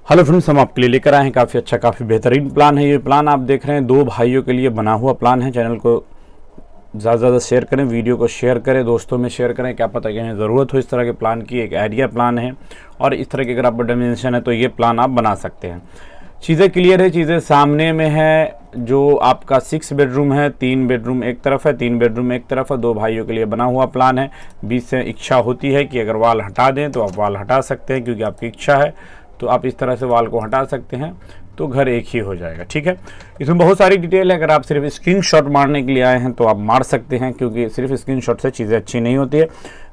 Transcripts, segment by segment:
Hello friends, हम आपके लिए लेकर आए हैं काफ़ी अच्छा काफ़ी बेहतरीन प्लान है। ये प्लान आप देख रहे हैं दो भाइयों के लिए बना हुआ प्लान है। चैनल को ज़्यादा से ज़्यादा शेयर करें, वीडियो को शेयर करें, दोस्तों में शेयर करें। क्या पता कि ज़रूरत हो इस तरह के प्लान की। एक आइडिया प्लान है और इस तरह की अगर आपको डायमेंशन है तो ये प्लान आप बना सकते हैं। चीज़ें क्लियर है, चीज़ें सामने में है। जो आपका 6 बेडरूम है, 3 बेडरूम एक तरफ है, 3 बेडरूम एक तरफ है। दो भाइयों के लिए बना हुआ प्लान है। बीच से इच्छा होती है कि अगर वाल हटा दें तो आप वाल हटा सकते हैं, क्योंकि आपकी इच्छा है तो आप इस तरह से वाल को हटा सकते हैं, तो घर एक ही हो जाएगा। ठीक है, इसमें बहुत सारी डिटेल है। अगर आप सिर्फ स्क्रीनशॉट मारने के लिए आए हैं तो आप मार सकते हैं, क्योंकि सिर्फ स्क्रीनशॉट से चीज़ें अच्छी नहीं होती है।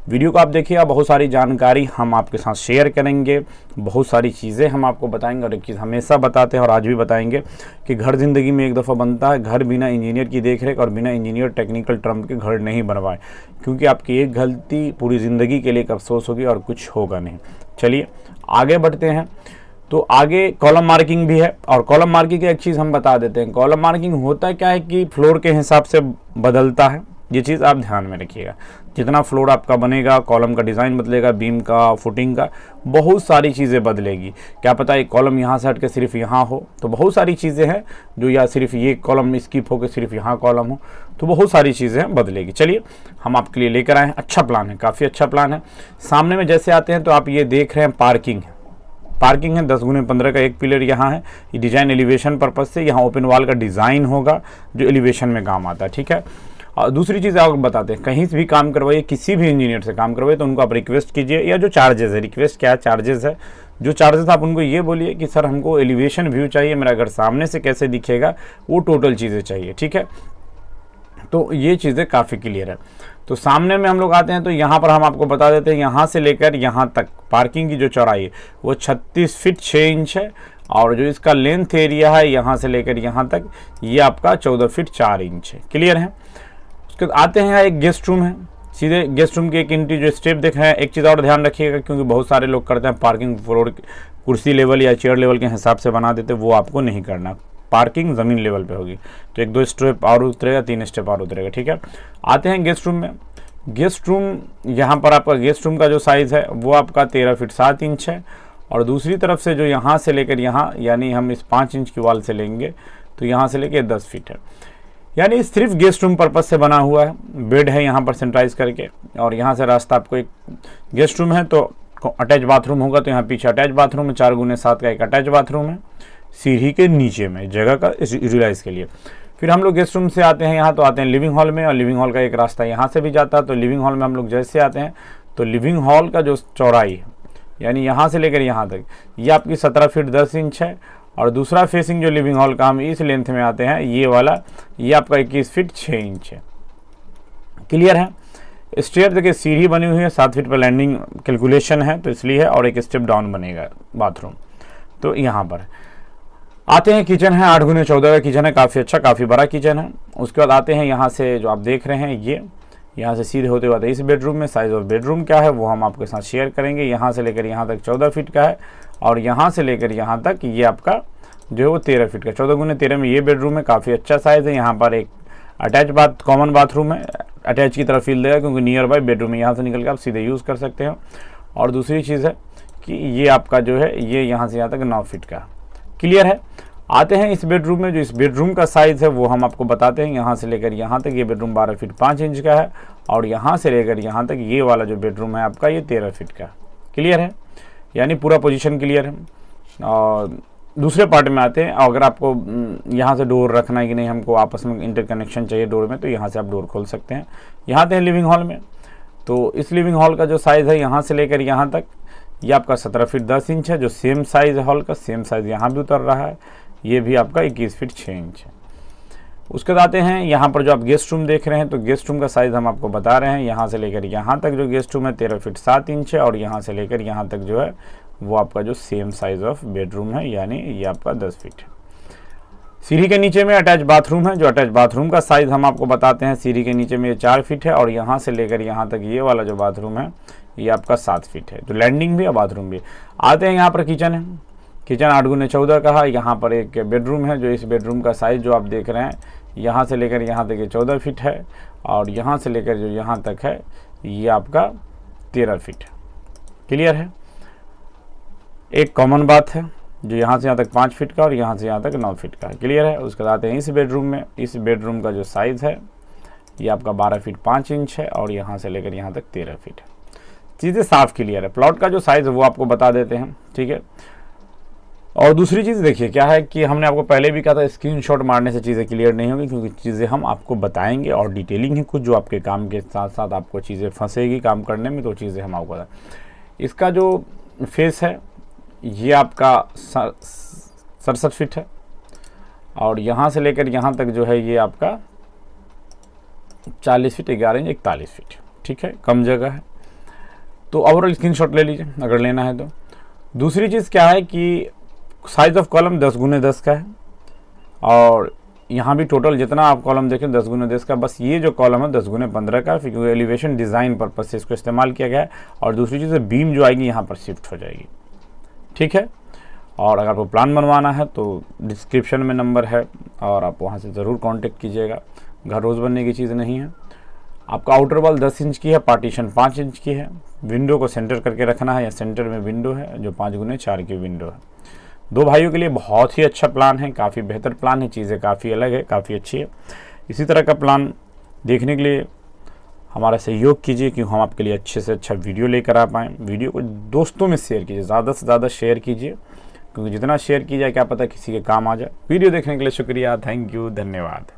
वीडियो को आप देखिए, बहुत सारी जानकारी हम आपके साथ शेयर करेंगे, बहुत सारी चीज़ें हम आपको बताएंगे। और एक चीज़ हमेशा बताते हैं और आज भी बताएंगे कि घर ज़िंदगी में एक दफ़ा बनता है। घर बिना इंजीनियर की देखरेख और बिना इंजीनियर टेक्निकल टर्म के घर नहीं बनवाए, क्योंकि आपकी एक गलती पूरी ज़िंदगी के लिए एक अफसोस होगी और कुछ होगा नहीं। चलिए आगे बढ़ते हैं। तो आगे कॉलम मार्किंग भी है, और कॉलम मार्किंग की एक चीज़ हम बता देते हैं। कॉलम मार्किंग होता क्या है कि फ्लोर के हिसाब से बदलता है। ये चीज़ आप ध्यान में रखिएगा। जितना फ्लोर आपका बनेगा, कॉलम का डिज़ाइन बदलेगा, बीम का, फुटिंग का, बहुत सारी चीज़ें बदलेगी। क्या पता एक कॉलम यहाँ से हट के सिर्फ यहाँ हो, तो बहुत सारी चीज़ें हैं जो, या सिर्फ ये कॉलम स्किप हो के सिर्फ यहाँ कॉलम हो, तो बहुत सारी चीज़ें बदलेगी। चलिए हम आपके लिए लेकर आए हैं। अच्छा प्लान है, काफ़ी अच्छा प्लान है। सामने में जैसे आते हैं तो आप ये देख रहे हैं पार्किंग है। पार्किंग है 10x15 का एक पिलर यहाँ है। ये डिज़ाइन एलिवेशन पर्पज़ से, यहाँ ओपन वॉल का डिज़ाइन होगा जो एलिवेशन में काम आता है। ठीक है, और दूसरी चीज़ आपको बताते हैं, कहीं से भी काम करवाइए, किसी भी इंजीनियर से काम करवाइए तो उनको आप रिक्वेस्ट कीजिए, या जो चार्जेस है, रिक्वेस्ट क्या चार्जेस है, जो चार्जेस आप उनको ये बोलिए कि सर हमको एलिवेशन व्यू चाहिए, मेरा घर सामने से कैसे दिखेगा, वो टोटल चीज़ें चाहिए। ठीक है, तो ये चीज़ें काफ़ी क्लियर है। तो सामने में हम लोग आते हैं तो यहाँ पर हम आपको बता देते हैं, यहाँ से लेकर यहाँ तक पार्किंग की जो चौड़ाई है वो 36 फीट 6 इंच है, और जो इसका लेंथ एरिया है यहाँ से लेकर यहाँ तक ये आपका 14 फीट 4 इंच है। क्लियर है। उसके बाद आते हैं, यहाँ एक गेस्ट रूम है। सीधे गेस्ट रूम की एक एंट्री जो स्टेप देख रहे हैं। एक चीज़ और ध्यान रखिएगा, क्योंकि बहुत सारे लोग करते हैं पार्किंग फ्लोर कुर्सी लेवल या चेयर लेवल के हिसाब से बना देते, वो आपको नहीं करना। पार्किंग ज़मीन लेवल पे होगी, तो 1-2 स्टेप और उतरेगा, 3 स्टेप और उतरेगा। ठीक है, आते हैं गेस्ट रूम में। गेस्ट रूम, यहाँ पर आपका गेस्ट रूम का जो साइज़ है वो आपका 13 फीट 7 इंच है, और दूसरी तरफ से जो यहाँ से लेकर यहाँ, यानी हम इस 5 इंच की वॉल से लेंगे तो यहाँ से लेकर 10 फीट है। यानी सिर्फ गेस्ट रूम पर्पज़ से बना हुआ है। बेड है यहाँ पर सेंट्राइज करके, और यहाँ से रास्ता आपको, एक गेस्ट रूम है तो अटैच बाथरूम होगा, तो यहाँ पीछे अटैच बाथरूम है, 4x7 का एक अटैच बाथरूम है सीढ़ी के नीचे में, जगह का यूटिलाइज के लिए। फिर हम लोग गेस्ट रूम से आते हैं यहाँ, तो आते हैं लिविंग हॉल में, और लिविंग हॉल का एक रास्ता यहाँ से भी जाता है। तो लिविंग हॉल में हम लोग जैसे आते हैं तो लिविंग हॉल का जो चौड़ाई है, यानी यहाँ से लेकर यहाँ तक, ये आपकी 17 फीट 10 इंच है। और दूसरा फेसिंग जो लिविंग हॉल का हम इस लेंथ में आते हैं, ये वाला, ये आपका 21 फीट 6 इंच है। क्लियर है। स्टेयर देखिए, सीढ़ी बनी हुई है, 7 फीट पर लैंडिंग कैलकुलेशन है तो इसलिए है, और एक स्टेप डाउन बनेगा बाथरूम। तो यहाँ पर आते हैं, किचन है 8x14 का किचन है, काफ़ी अच्छा काफ़ी बड़ा किचन है। उसके बाद आते हैं यहाँ से, जो आप देख रहे हैं ये, यहाँ से सीधे होते हुए इस बेडरूम में। साइज़ ऑफ बेडरूम क्या है वो हम आपके साथ शेयर करेंगे। यहाँ से लेकर यहाँ तक 14 फीट का है, और यहाँ से लेकर यहाँ तक ये आपका जो है वो 13 फीट का। 14x13 में ये बेडरूम है, काफ़ी अच्छा साइज़ है। यहाँ पर एक अटैच कॉमन बाथरूम है, अटैच की तरफ फील देगा, क्योंकि नियर बाय बेडरूम है, यहाँ से निकल के आप सीधे यूज़ कर सकते हो। और दूसरी चीज़ है कि ये आपका जो है ये यहाँ से यहाँ तक 9 फीट का। क्लियर है। आते हैं इस बेडरूम में, जो इस बेडरूम का साइज़ है वो हम आपको बताते हैं। यहाँ से लेकर यहाँ तक ये बेडरूम 12 फीट 5 इंच का है, और यहाँ से लेकर यहाँ तक ये वाला जो बेडरूम है आपका ये 13 फीट का। क्लियर है, यानी पूरा पोजीशन क्लियर है। और दूसरे पार्ट में आते हैं, अगर आपको यहाँ से डोर रखना है कि नहीं, हमको आपस में इंटरकनेक्शन चाहिए डोर में, तो यहाँ से आप डोर खोल सकते हैं। यहाँ आते हैं लिविंग हॉल में, तो इस लिविंग हॉल का जो साइज़ है यहाँ से लेकर यहाँ तक ये आपका 17 फीट 10 इंच है, जो सेम साइज़ है हॉल का, सेम साइज़ यहाँ भी उतर रहा है। ये भी आपका 21 फीट 6 इंच है। उसके बाद आते हैं यहाँ पर, जो आप गेस्ट रूम देख रहे हैं, तो गेस्ट रूम का साइज़ हम आपको बता रहे हैं। यहाँ से लेकर यहाँ तक जो गेस्ट रूम है 13 फीट 7 इंच है, और यहाँ से लेकर यहाँ तक जो है वो आपका जो सेम साइज़ ऑफ बेडरूम है, यानी ये आपका 10 फीट है। सीढ़ी के नीचे में अटैच बाथरूम है, जो अटैच बाथरूम का साइज़ हम आपको बताते हैं। सीढ़ी के नीचे में ये 4 फीट है, और यहाँ से लेकर यहाँ तक ये वाला जो बाथरूम है ये आपका 7 फीट है। तो लैंडिंग भी और बाथरूम भी। आते हैं यहाँ पर किचन है, किचन 8x14 का है। यहाँ पर एक बेडरूम है, जो इस बेडरूम का साइज़ जो आप देख रहे हैं, यहाँ से लेकर यहाँ तक ये 14 फीट है, और यहाँ से लेकर जो यहाँ तक है ये आपका 13 फीट है। क्लियर है। एक कॉमन बात है, जो यहाँ से यहाँ तक 5 फीट का और यहाँ से यहाँ तक 9 फीट का है। क्लियर है। उसके बाद आते हैं इस बेडरूम में। इस बेडरूम का जो साइज़ है ये आपका 12 फीट 5 इंच है और यहाँ से लेकर यहाँ तक 13 फीट है। चीज़ें साफ क्लियर है। प्लॉट का जो साइज़ है वो आपको बता देते हैं, ठीक है। और दूसरी चीज़ देखिए क्या है कि हमने आपको पहले भी कहा था स्क्रीनशॉट मारने से चीज़ें क्लियर नहीं होगी, क्योंकि चीज़ें हम आपको बताएंगे और डिटेलिंग है कुछ जो आपके काम के साथ साथ आपको चीज़ें फंसेगी काम करने में, तो चीज़ें हम आपको बताएं। इसका जो फेस है ये आपका 67 फीट है और यहाँ से लेकर यहाँ तक जो है ये आपका 40 फीट 11 इंच 41 फीट, ठीक है। कम जगह है तो ओवरऑल स्क्रीनशॉट ले लीजिए अगर लेना है तो। दूसरी चीज़ क्या है कि साइज़ ऑफ कॉलम 10 गुने 10 का है और यहाँ भी टोटल जितना आप कॉलम देखें 10 गुने 10 का, बस ये जो कॉलम है 10 गुने 15 का, क्योंकि एलिवेशन डिज़ाइन पर्पज से इसको इस्तेमाल किया गया है। और दूसरी चीज़ बीम जो आएगी यहाँ पर शिफ्ट हो जाएगी, ठीक है। और अगर आपको प्लान बनवाना है तो डिस्क्रिप्शन में नंबर है और आप वहाँ से ज़रूर कॉन्टेक्ट कीजिएगा। घर रोज़ बनने की चीज़ नहीं है। आपका आउटर वॉल 10 इंच की है, पार्टीशन 5 इंच की है। विंडो को सेंटर करके रखना है या सेंटर में विंडो है जो 5 गुने 4 की विंडो है। दो भाइयों के लिए बहुत ही अच्छा प्लान है, काफ़ी बेहतर प्लान है, चीज़ें काफ़ी अलग है, काफ़ी अच्छी है। इसी तरह का प्लान देखने के लिए हमारा सहयोग कीजिए, क्योंकि हम आपके लिए अच्छे से अच्छा वीडियो लेकर आ पाएँ। वीडियो को दोस्तों में शेयर कीजिए, ज़्यादा से ज़्यादा शेयर कीजिए, क्योंकि जितना शेयर किया जाए क्या पता किसी के काम आ जाए। वीडियो देखने के लिए शुक्रिया, थैंक यू, धन्यवाद।